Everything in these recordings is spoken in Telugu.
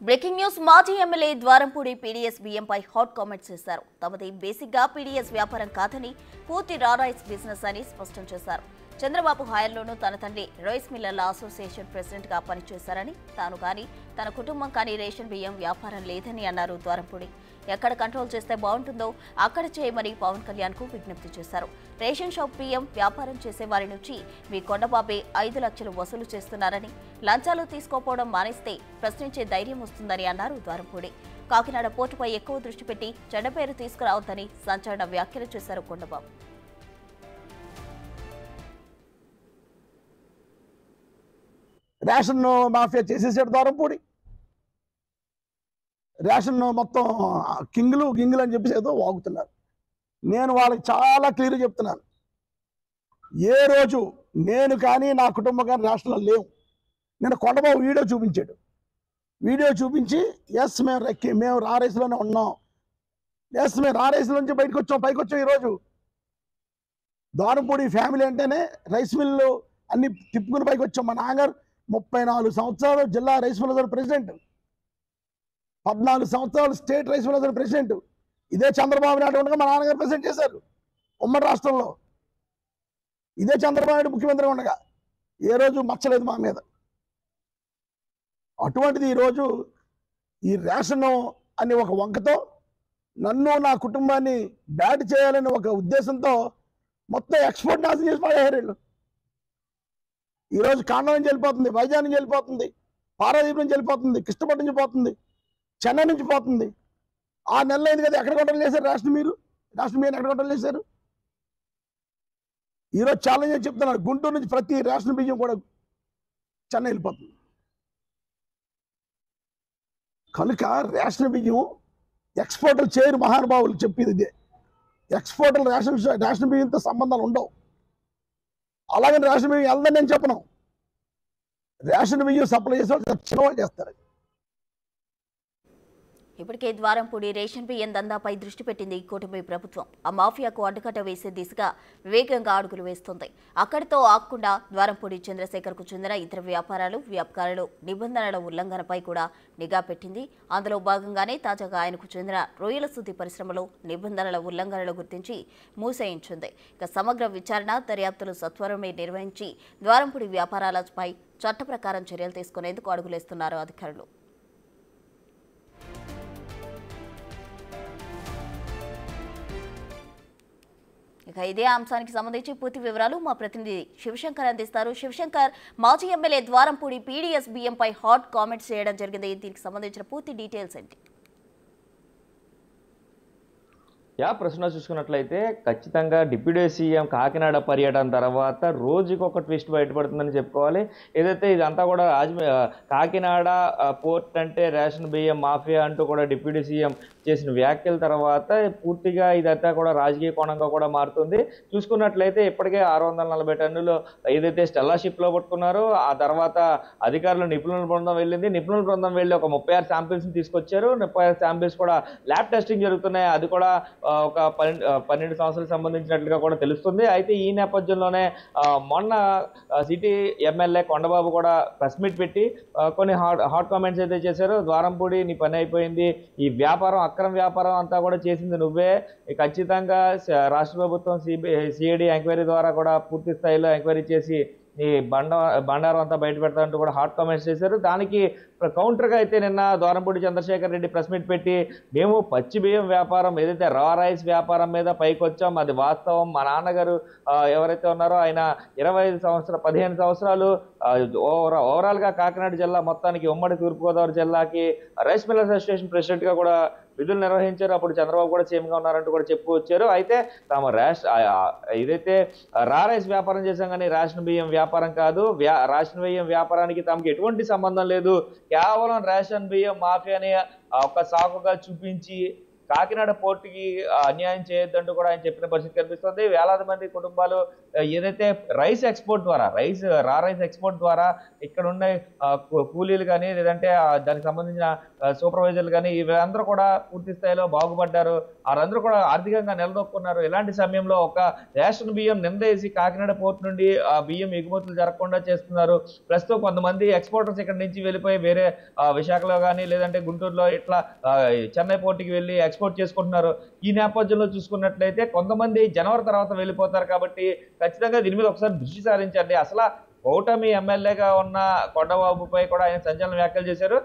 బ్రేకింగ్ న్యూస్ మాజీ ఎమ్మెల్యే ద్వారంపూడి పీడీఎస్ బియ్యంపై హాట్ కామెంట్స్ చేశారు. తమది బేసిక్గా పీడీఎస్ వ్యాపారం కాదని పూర్తి రా రైస్ బిజినెస్ అని స్పష్టం చేశారు. చంద్రబాబు హయాంలోనూ తన తండ్రి రైస్ మిల్లర్ల అసోసియేషన్ ప్రెసిడెంట్ గా పనిచేశారని, తాను కానీ తన కుటుంబం కానీ రేషన్ బియ్యం వ్యాపారం లేదని అన్నారు ద్వారంపూడి. ఎక్కడ కంట్రోల్ చేస్తే బాగుంటుందో అక్కడ చేయమని పవన్ కళ్యాణ్ కు విజ్ఞప్తి చేశారు. రేషన్ షాప్ బియ్యం వ్యాపారం చేసే వారి నుంచి మీ కొండబాబే 5 లక్షలు వసూలు చేస్తున్నారని, లంచాలు తీసుకోపోవడం మానేస్తే ప్రశ్నించే ధైర్యం వస్తుందని అన్నారు ద్వారంపూడి. కాకినాడ పోర్టుపై ఎక్కువ దృష్టి పెట్టి చెడ్డ పేరు తీసుకురావద్దని సంచలన వ్యాఖ్యలు చేశారు కొండబాబు. రేషన్ మాఫియా చేసేసాడు ద్వారంపూడి. రేషన్ మొత్తం గింగులు అని చెప్పేసి ఏదో వాగుతున్నారు. నేను వాళ్ళకి చాలా క్లియర్గా చెప్తున్నాను, ఏ రోజు నేను కానీ నా కుటుంబం కానీ రేషన్లో లేవు. నేను కొండబాబు వీడియో చూపించాడు. వీడియో చూపించి ఎస్ మేము రా రేసులోనే ఉన్నాం, ఎస్ మేము రా రేసులో నుంచి పైకి వచ్చాం. ఈరోజు ద్వారంపూడి ఫ్యామిలీ అంటేనే రైస్ మిల్లు అన్ని తిప్పుకుని పైకి వచ్చాం. మా నాన్నగారు 34 సంవత్సరాలు జిల్లా రైస్ మిల్లర్ ప్రెసిడెంట్, 14 సంవత్సరాలు స్టేట్ రైస్ మిల్లర్ ప్రెసిడెంట్. ఇదే చంద్రబాబు నాయుడు ఉండగా మా నాన్నగారు ప్రెసిడెంట్ చేశారు ఉమ్మడి రాష్ట్రంలో. ఇదే చంద్రబాబు నాయుడు ముఖ్యమంత్రి ఉండగా ఏ రోజు మచ్చలేదు మా మీద. అటువంటిది ఈరోజు ఈ రేషన్ అని ఒక వంకతో నన్ను నా కుటుంబాన్ని బ్యాడ్ చేయాలని ఒక ఉద్దేశంతో మొత్తం ఎక్స్పోర్ట్ నాశనం చేసి పడేయారు వీళ్ళు. ఈరోజు కాండం నుంచి వెళ్ళిపోతుంది, వైజాగ్ నుంచి వెళ్ళిపోతుంది, పారాదీప్ నుంచి వెళ్ళిపోతుంది, కృష్ణపట్నం నుంచి పోతుంది, చెన్నై నుంచి పోతుంది. 6 నెలలు అయింది కదా, ఎక్కడ కంట్రోల్ చేశారు రేషన్ మీరు ఎక్కడ కంట్రోల్ చేశారు? ఈరోజు ఛాలెంజ్ చెప్తున్నారు, గుంటూరు నుంచి ప్రతి రేషన్ బియ్యం కూడా చెన్నై వెళ్ళిపోతుంది. కనుక రేషన్ బియ్యం ఎక్స్పోర్టర్లు చేయరు మహానుభావులు చెప్పేది ఇదే. ఎక్స్పోర్టర్లు రేషన్ బియ్యంతో సంబంధాలు ఉండవు. అలాగని రేషన్ బియ్యం వెళ్దని నేను చెప్పను. రేషన్ బియ్యం సప్లై చేసే వాళ్ళు చిన్నవాళ్ళు చేస్తారు. ఇప్పటికే ద్వారంపూడి రేషన్ బియ్యం దందాపై దృష్టి పెట్టింది కూటమి ప్రభుత్వం. ఆ మాఫియాకు అడ్డుకట్ట వేసే దిశగా వేగంగా అడుగులు వేస్తుంది. అక్కడితో ఆగకుండా ద్వారంపూడి చంద్రశేఖర్కు చెందిన ఇతర వ్యాపారాలు నిబంధనల ఉల్లంఘనపై కూడా నిఘా పెట్టింది. అందులో భాగంగానే తాజాగా ఆయనకు చెందిన రొయ్యల శుద్ధి పరిశ్రమలో నిబంధనల ఉల్లంఘనలు గుర్తించి మూసేయించింది. ఇక సమగ్ర విచారణ దర్యాప్తులు సత్వరమే నిర్వహించి ద్వారంపూడి వ్యాపారాలపై చట్ట ప్రకారం చర్యలు తీసుకునేందుకు అడుగులేస్తున్నారు అధికారులు. ఇక ఇదే అంశానికి సంబంధించి పూర్తి వివరాలు మా ప్రతినిధి శివశంకర్ అందిస్తారు. శివశంకర్, మాజీ ఎమ్మెల్యే ద్వారంపూడి పీడీఎస్ బియ్యంపై హాట్ కామెంట్స్ చేయడం జరిగింది. దీనికి సంబంధించిన పూర్తి డీటెయిల్స్ ఏంటి? ప్రశ్న చూసుకున్నట్లయితే ఖచ్చితంగా డిప్యూటీ సీఎం కాకినాడ పర్యటన తర్వాత రోజుకి ఒక ట్విస్ట్ బయటపడుతుందని చెప్పుకోవాలి. ఏదైతే ఇదంతా కూడా కాకినాడ పోర్ట్ అంటే రేషన్ బియ్యం మాఫియా అంటూ కూడా డిప్యూటీ సీఎం చేసిన వ్యాఖ్యల తర్వాత పూర్తిగా ఇదంతా కూడా రాజకీయ కోణంగా కూడా మారుతుంది. చూసుకున్నట్లయితే ఇప్పటికే 640 టన్నులు ఏదైతే స్టెల్లాషిప్లో పట్టుకున్నారో, ఆ తర్వాత అధికారులు నిపుణుల బృందం వెళ్ళింది. నిపుణుల బృందం వెళ్ళి ఒక 36 శాంపిల్స్ని తీసుకొచ్చారు. 36 శాంపిల్స్ కూడా ల్యాబ్ టెస్టింగ్ జరుగుతున్నాయి. అది కూడా ఒక 12 సంవత్సరాలకు సంబంధించినట్లుగా కూడా తెలుస్తుంది. అయితే ఈ నేపథ్యంలోనే మొన్న సిటీ ఎమ్మెల్యే కొండబాబు కూడా ప్రెస్ మీట్ పెట్టి కొన్ని హాట్ కామెంట్స్ అయితే చేశారు. ద్వారంపూడి నీ పని అయిపోయింది, ఈ వ్యాపారం అక్రమ వ్యాపారం అంతా కూడా చేసింది నువ్వే, ఖచ్చితంగా రాష్ట్ర ప్రభుత్వం సిఐడి ఎంక్వైరీ ద్వారా కూడా పూర్తి స్థాయిలో ఎంక్వైరీ చేసి ఈ బండారం అంతా బయట పెడతారంటూ కూడా హాట్ కామెంట్స్ చేశారు. దానికి కౌంటర్గా అయితే నిన్న ద్వారంపూడి చంద్రశేఖర్ రెడ్డి ప్రెస్ మీట్ పెట్టి మేము పచ్చి బియ్యం వ్యాపారం ఏదైతే రా రైస్ వ్యాపారం మీద పైకి వచ్చాం, అది వాస్తవం. మా నాన్నగారు ఎవరైతే ఉన్నారో ఆయన 15 సంవత్సరాలు ఓవరాల్గా కాకినాడ జిల్లా మొత్తానికి ఉమ్మడి తూర్పుగోదావరి జిల్లాకి రైస్ మిల్లర్స్ అసోసియేషన్ ప్రెసిడెంట్గా కూడా విధులు నిర్వహించారు. అప్పుడు చంద్రబాబు కూడా సీఎంగా ఉన్నారంటూ కూడా చెప్పు వచ్చారు. అయితే తమ ఏదైతే రా రైస్ వ్యాపారం చేశాం కానీ రేషన్ బియ్యం వ్యాపారం కాదు, రేషన్ బియ్యం వ్యాపారానికి తమకు ఎటువంటి సంబంధం లేదు, కేవలం రేషన్ బియ్యం మాఫియాని ఒక సాకుగా చూపించి కాకినాడ పోర్టుకి అన్యాయం చేయొద్దంటూ కూడా ఆయన చెప్పిన పరిస్థితి కనిపిస్తుంది. వేలాది మంది కుటుంబాలు ఏదైతే రైస్ ఎక్స్పోర్ట్ ద్వారా రైస్ ఎక్స్పోర్ట్ ద్వారా ఇక్కడ ఉండే కూలీలు కానీ లేదంటే దానికి సంబంధించిన సూపర్వైజర్లు కానీ వీళ్ళందరూ కూడా పూర్తి స్థాయిలో బాగుపడ్డారు. వారందరూ కూడా ఆర్థికంగా నిలదొక్కున్నారు. ఇలాంటి సమయంలో ఒక రేషన్ బియ్యం నిందేసి కాకినాడ పోర్ట్ నుండి ఆ బియ్యం ఎగుమతులు జరగకుండా చేస్తున్నారు. ప్రస్తుతం కొంతమంది ఎక్స్పోర్టర్స్ ఇక్కడ నుంచి వెళ్ళిపోయి వేరే విశాఖలో కానీ లేదంటే గుంటూరులో ఇట్లా చెన్నై పోర్టుకి వెళ్ళి ఎక్స్పోర్ట్ చేసుకుంటున్నారు. ఈ నేపథ్యంలో చూసుకున్నట్లయితే కొంతమంది జనవరి తర్వాత వెళ్ళిపోతారు. కాబట్టి ఖచ్చితంగా దీని మీద ఒకసారి దృష్టి సారించండి. అసలు కూటమి ఎమ్మెల్యేగా ఉన్న కొండబాబుపై కూడా ఆయన సంచలన వ్యాఖ్యలు చేశారు.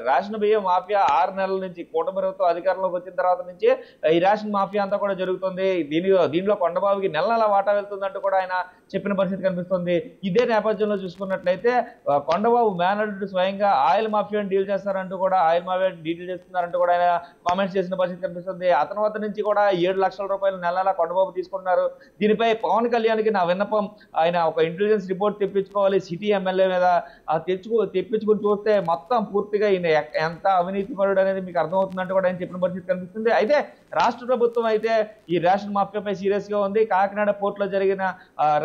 రేషన్ బియ్యం మాఫియా 6 నెలల నుంచి కూటమి ప్రభుత్వం అధికారంలోకి వచ్చిన తర్వాత నుంచి ఈ రేషన్ మాఫియా అంతా కూడా జరుగుతుంది. దీనిలో కొండబాబుకి నెల వాటా వెళ్తుందంటూ కూడా ఆయన చెప్పిన పరిస్థితి కనిపిస్తుంది. ఇదే నేపథ్యంలో చూసుకున్నట్లయితే కొండబాబు మేనల్లుడు స్వయంగా ఆయిల్ మాఫియాని డీల్ చేస్తున్నారంటూ కూడా ఆయన కామెంట్స్ చేసిన పరిస్థితి కనిపిస్తుంది. అతని వద్ద నుంచి కూడా 7 లక్షల రూపాయలు నెల కొండబాబు తీసుకుంటున్నారు. దీనిపై పవన్ కళ్యాణ్కి నా విన్నపం, ఆయన ఒక ఇంటెలిజెన్స్ రిపోర్ట్ తెప్పించుకోవాలి సిటీ ఎమ్మెల్యే మీద. తెప్పించుకుని చూస్తే మొత్తం పూర్తిగా ఈయన ఎంత అవినీతిపరుడు అనేది మీకు అర్థమవుతుందంటే కూడా ఆయన చెప్పిన పరిస్థితి కనిపిస్తుంది. అయితే రాష్ట్ర ప్రభుత్వం అయితే ఈ రేషన్ మాఫియాపై సీరియస్ గా ఉంది. కాకినాడ పోర్టులో జరిగిన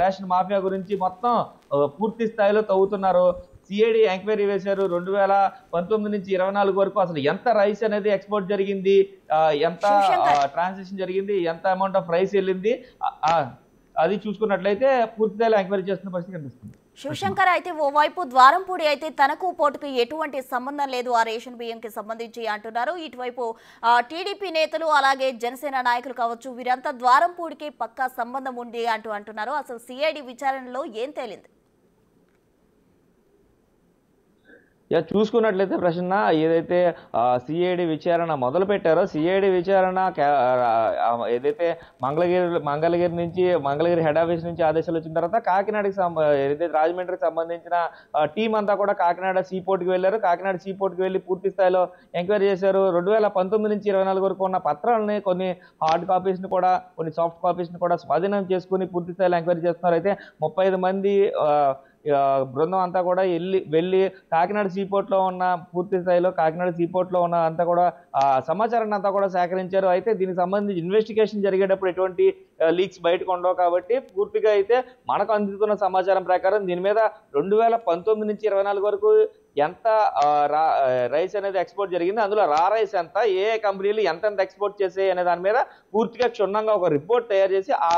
రేషన్ మాఫియా గురించి మొత్తం పూర్తి స్థాయిలో తవ్వుతున్నారు. సిఐడి ఎంక్వైరీ వేశారు. 2019 నుంచి 24 వరకు అసలు ఎంత రైస్ అనేది ఎక్స్పోర్ట్ జరిగింది, ఎంత ట్రాన్సాక్షన్ జరిగింది, ఎంత అమౌంట్ ఆఫ్ రైస్ వెళ్ళింది, అది చూసుకున్నట్లయితే పూర్తి స్థాయిలో ఎంక్వైరీ చేస్తున్న పరిస్థితి కనిపిస్తుంది. శివశంకర్, అయితే ఓవైపు ద్వారంపూడి అయితే తనకు పోటుకు ఎటువంటి సంబంధం లేదు ఆ రేషన్ బియ్యంకి సంబంధించి అంటున్నారు. ఇటువైపు టీడీపీ నేతలు అలాగే జనసేన నాయకులు కావచ్చు, వీరంతా ద్వారంపూడికి పక్కా సంబంధం ఉంది అంటున్నారు. అసలు సిఐడి విచారణలో ఏం తేలింది? చూసుకున్నట్లయితే ప్రశ్న ఏదైతే సిఐడి విచారణ మొదలు పెట్టారో సిఐడి విచారణ ఏదైతే మంగళగిరి హెడ్ ఆఫీస్ నుంచి ఆదేశాలు వచ్చిన తర్వాత కాకినాడకి ఏదైతే రాజమండ్రికి సంబంధించిన టీం అంతా కూడా కాకినాడ సీపోర్ట్కి వెళ్ళారు. కాకినాడ సీపోర్ట్కి వెళ్ళి పూర్తి స్థాయిలో ఎంక్వైరీ చేశారు. 2019 నుంచి 24 వరకు ఉన్న పత్రాలని, కొన్ని హార్డ్ కాపీస్ని కూడా, కొన్ని సాఫ్ట్ కాపీస్ని కూడా స్వాధీనం చేసుకుని పూర్తి స్థాయిలో ఎంక్వైరీ చేస్తున్నారు. అయితే 35 మంది బృందం అంతా కూడా వెళ్ళి కాకినాడ సీపోర్ట్లో ఉన్న పూర్తి స్థాయిలో కాకినాడ సీపోర్ట్లో ఉన్న అంతా కూడా సమాచారాన్ని అంతా కూడా సేకరించారు. అయితే దీనికి సంబంధించి ఇన్వెస్టిగేషన్ జరిగేటప్పుడు ఎటువంటి లీక్స్ బయటకు ఉండవు. కాబట్టి పూర్తిగా అయితే మనకు అందుతున్న సమాచారం ప్రకారం దీని మీద 2019 నుంచి 24 వరకు ఎంత రైస్ అనేది ఎక్స్పోర్ట్ జరిగింది, అందులో రైస్ ఎంత, ఏ కంపెనీలు ఎంతెంత ఎక్స్పోర్ట్ చేసాయి అనే దాని మీద పూర్తిగా క్షుణ్ణంగా ఒక రిపోర్ట్ తయారు చేసి ఆ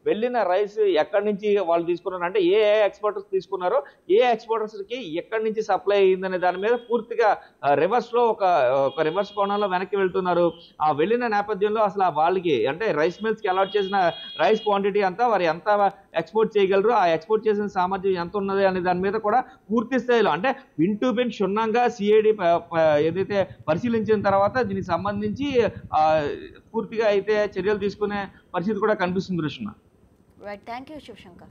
వెళ్ళిన రైస్ ఎక్కడి నుంచి వాళ్ళు తీసుకున్నారు, అంటే ఏ ఎక్స్పోర్టర్స్ తీసుకున్నారో, ఏ ఎక్స్పోర్టర్స్కి ఎక్కడి నుంచి సప్లై అయ్యిందనే దాని మీద పూర్తిగా రివర్స్లో ఒక రివర్స్ కోణంలో వెనక్కి వెళ్తున్నారు. ఆ వెళ్ళిన నేపథ్యంలో అసలు వాళ్ళకి అంటే రైస్ మిల్స్కి అలాట్ చేసిన రైస్ క్వాంటిటీ అంతా, వారు ఎంత ఎక్స్పోర్ట్ చేయగలరు, ఆ ఎక్స్పోర్ట్ చేసిన సామర్థ్యం ఎంత ఉన్నది అనే దాని మీద కూడా పూర్తి స్థాయిలో అంటే పిన్ టు పిన్ క్షుణ్ణంగా సిఐడి ఏదైతే పరిశీలించిన తర్వాత దీనికి సంబంధించి పూర్తిగా అయితే చర్యలు తీసుకునే పరిస్థితి కూడా కనిపిస్తుంది. Right, thank you Shivshankar.